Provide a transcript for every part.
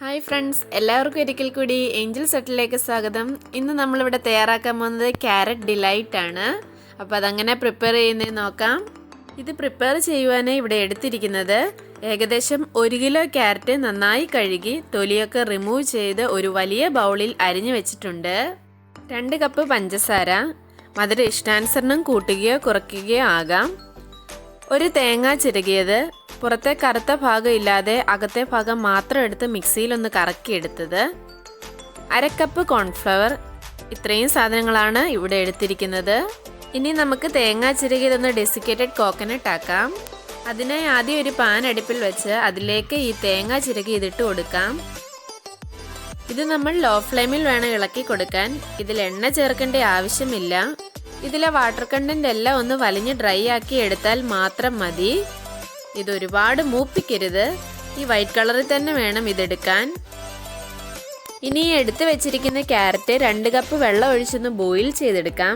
Hi friends, എല്ലാവർക്കും ഒരിക്കൽ കൂടി ഏഞ്ചൽ സെറ്റിലേക്ക് സ്വാഗതം. ഇന്ന് നമ്മളിവിടെ തയ്യാറാക്കാൻ പോകുന്നത് ക്യാരറ്റ് ഡിലൈറ്റ് ആണ്. അപ്പോൾ അതങ്ങനെ പ്രിപ്പയർ ചെയ്യുന്നതെന്ന് നോക്കാം. ഇത് പ്രിപ്പയർ ചെയ്യുവാനായി ഇവിടെ എടുത്തിരിക്കുന്നത് ഏകദേശം 1 കിലോ ക്യാരറ്റ് നന്നായി കഴുകി തൊലിയൊക്കെ റിമൂവ് ചെയ്ത് ഒരു വലിയ ബൗളിൽ അരിഞ്ഞു വെച്ചിട്ടുണ്ട്. 2 കപ്പ് പഞ്ചസാര, മധുരം ഇഷ്ടാനുസരണം കൂട്ടുകയോ കുറയ്ക്കുകയോ ആകാം. ഒരു തേങ്ങ ചിരകിയത്, പുറത്തെ കറുത്ത ഭാഗം ഇല്ലാതെ അകത്തെ ഭാഗം മാത്രം എടുത്ത് മിക്സിയിലൊന്ന് കറക്കിയെടുത്തത്, 1/2 കപ്പ് കോൺഫ്ലവർ. ഇത്രയും സാധനങ്ങളാണ് ഇവിടെ എടുത്തിരിക്കുന്നത്. ഇനി നമുക്ക് തേങ്ങ ചിരകിയതൊന്ന് ഡെസിക്കേറ്റഡ് കോക്കനട്ട് ആക്കാം. അതിനായി ആദ്യം ഒരു പാൻ അടുപ്പിൽ വെച്ച് അതിലേക്ക് ഈ തേങ്ങ ചിരകി ഇതിട്ട് കൊടുക്കാം. ഇത് നമ്മൾ ലോ ഫ്ലെയിമിൽ വേണം ഇളക്കി കൊടുക്കാൻ. ഇതിൽ എണ്ണ ചേർക്കേണ്ട ആവശ്യമില്ല. ഇതിലെ വാട്ടർ കണ്ടന്റ് എല്ലാം ഒന്ന് വലിഞ്ഞ് ഡ്രൈ ആക്കി എടുത്താൽ മാത്രം മതി. ഇതൊരുപാട് മൂപ്പിക്കരുത്. ഈ വൈറ്റ് കളറിൽ തന്നെ വേണം ഇതെടുക്കാൻ. ഇനി എടുത്തു വെച്ചിരിക്കുന്ന ക്യാരറ്റ് 2 കപ്പ് വെള്ളം ഒഴിച്ചൊന്ന് ബോയിൽ ചെയ്തെടുക്കാം.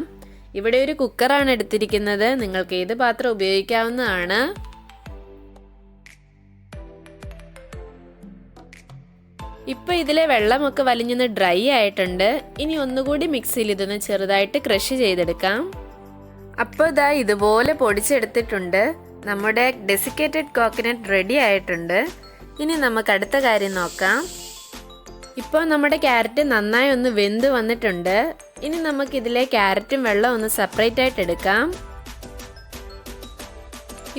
ഇവിടെ ഒരു കുക്കറാണ് എടുത്തിരിക്കുന്നത്. നിങ്ങൾക്ക് ഏത് പാത്രം ഉപയോഗിക്കാവുന്നതാണ്. ഇപ്പൊ ഇതിലെ വെള്ളമൊക്കെ വലിഞ്ഞൊന്ന് ഡ്രൈ ആയിട്ടുണ്ട്. ഇനി ഒന്നുകൂടി മിക്സിയിൽ ഇതൊന്ന് ചെറുതായിട്ട് ക്രഷ് ചെയ്തെടുക്കാം. അപ്പോൾ ഇതാ ഇതുപോലെ പൊടിച്ചെടുത്തിട്ടുണ്ട്. നമ്മുടെ ഡെസിക്കേറ്റഡ് കോക്കനട്ട് റെഡി ആയിട്ടുണ്ട്. ഇനി നമുക്ക് അടുത്ത കാര്യം നോക്കാം. ഇപ്പോൾ നമ്മുടെ ക്യാരറ്റ് നന്നായി ഒന്ന് വെന്ത് വന്നിട്ടുണ്ട്. ഇനി നമുക്ക് ഇതിലെ ക്യാരറ്റും വെള്ളം ഒന്ന് സെപ്പറേറ്റ് ആയിട്ട് എടുക്കാം.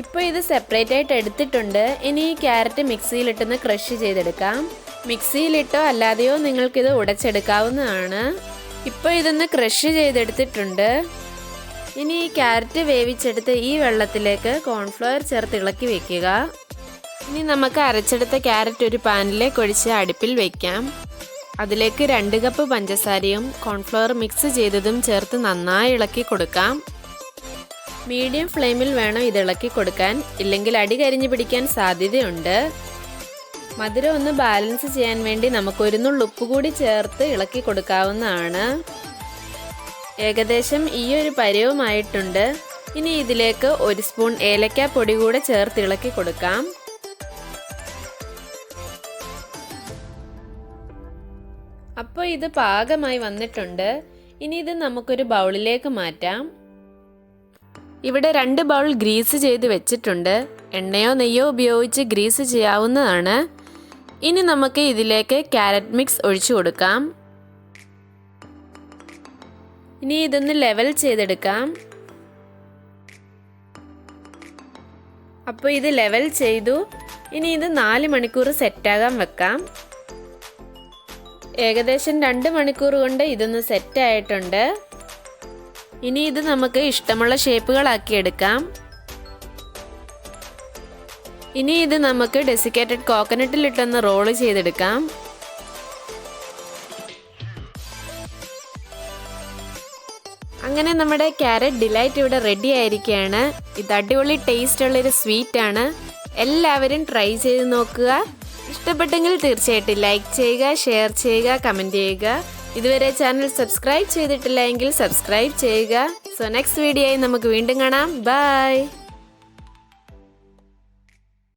ഇപ്പോൾ ഇത് സെപ്പറേറ്റ് ആയിട്ട് എടുത്തിട്ടുണ്ട്. ഇനി ഈ ക്യാരറ്റ് മിക്സിയിലിട്ടൊന്ന് ക്രഷ് ചെയ്തെടുക്കാം. മിക്സിയിലിട്ടോ അല്ലാതെയോ നിങ്ങൾക്കിത് ഉടച്ചെടുക്കാവുന്നതാണ്. ഇപ്പോൾ ഇതൊന്ന് ക്രഷ് ചെയ്തെടുത്തിട്ടുണ്ട്. ഇനി ഈ ക്യാരറ്റ് വേവിച്ചെടുത്ത് ഈ വെള്ളത്തിലേക്ക് കോൺഫ്ലവർ ചേർത്ത് ഇളക്കി വെക്കുക. ഇനി നമുക്ക് അരച്ചെടുത്ത ക്യാരറ്റ് ഒരു പാനിലേക്ക് ഒഴിച്ച് അടുപ്പിൽ വയ്ക്കാം. അതിലേക്ക് 2 കപ്പ് പഞ്ചസാരയും കോൺഫ്ലവർ മിക്സ് ചെയ്തതും ചേർത്ത് നന്നായി ഇളക്കി കൊടുക്കാം. മീഡിയം ഫ്ലെയിമിൽ വേണം ഇത് ഇളക്കി കൊടുക്കാൻ, ഇല്ലെങ്കിൽ അടി കരിഞ്ഞു പിടിക്കാൻ സാധ്യതയുണ്ട്. മധുരം ഒന്ന് ബാലൻസ് ചെയ്യാൻ വേണ്ടി നമുക്ക് 1 നുള്ള് ഉപ്പ് കൂടി ചേർത്ത് ഇളക്കി കൊടുക്കാവുന്നതാണ്. ഏകദേശം ഈ ഒരു പരുവമായിട്ടുണ്ട്. ഇനി ഇതിലേക്ക് 1 സ്പൂൺ ഏലക്ക പൊടി കൂടെ ചേർത്ത് ഇളക്കി കൊടുക്കാം. അപ്പോൾ ഇത് പാകമായി വന്നിട്ടുണ്ട്. ഇനി ഇത് നമുക്കൊരു ബൗളിലേക്ക് മാറ്റാം. ഇവിടെ 2 ബൗൾ ഗ്രീസ് ചെയ്ത് വെച്ചിട്ടുണ്ട്. എണ്ണയോ നെയ്യോ ഉപയോഗിച്ച് ഗ്രീസ് ചെയ്യാവുന്നതാണ്. ഇനി നമുക്ക് ഇതിലേക്ക് ക്യാരറ്റ് മിക്സ് ഒഴിച്ചു കൊടുക്കാം. ഇനി ഇതൊന്ന് ലെവൽ ചെയ്തെടുക്കാം. അപ്പോൾ ഇത് ലെവൽ ചെയ്തു. ഇനി ഇത് 4 മണിക്കൂർ സെറ്റാകാൻ വെക്കാം. ഏകദേശം 2 മണിക്കൂർ കൊണ്ട് ഇതൊന്ന് സെറ്റായിട്ടുണ്ട്. ഇനി ഇത് നമുക്ക് ഇഷ്ടമുള്ള ഷേപ്പുകളാക്കി എടുക്കാം. ഇനി ഇത് നമുക്ക് ഡെസിക്കേറ്റഡ് കോക്കനട്ടിലിട്ടൊന്ന് റോള് ചെയ്തെടുക്കാം. അങ്ങനെ നമ്മുടെ ക്യാരറ്റ് ഡിലൈറ്റ് ഇവിടെ റെഡി ആയിരിക്കുകയാണ്. ഇത് അടിപൊളി ടേസ്റ്റ് ഉള്ളൊരു സ്വീറ്റ് ആണ്. എല്ലാവരും ട്രൈ ചെയ്ത് നോക്കുക. ഇഷ്ടപ്പെട്ടെങ്കിൽ തീർച്ചയായിട്ടും ലൈക്ക് ചെയ്യുക, ഷെയർ ചെയ്യുക, കമൻറ്റ് ചെയ്യുക. ഇതുവരെ ചാനൽ സബ്സ്ക്രൈബ് ചെയ്തിട്ടില്ല എങ്കിൽ സബ്സ്ക്രൈബ് ചെയ്യുക. സോ നെക്സ്റ്റ് വീഡിയോയിൽ നമുക്ക് വീണ്ടും കാണാം. ബൈ.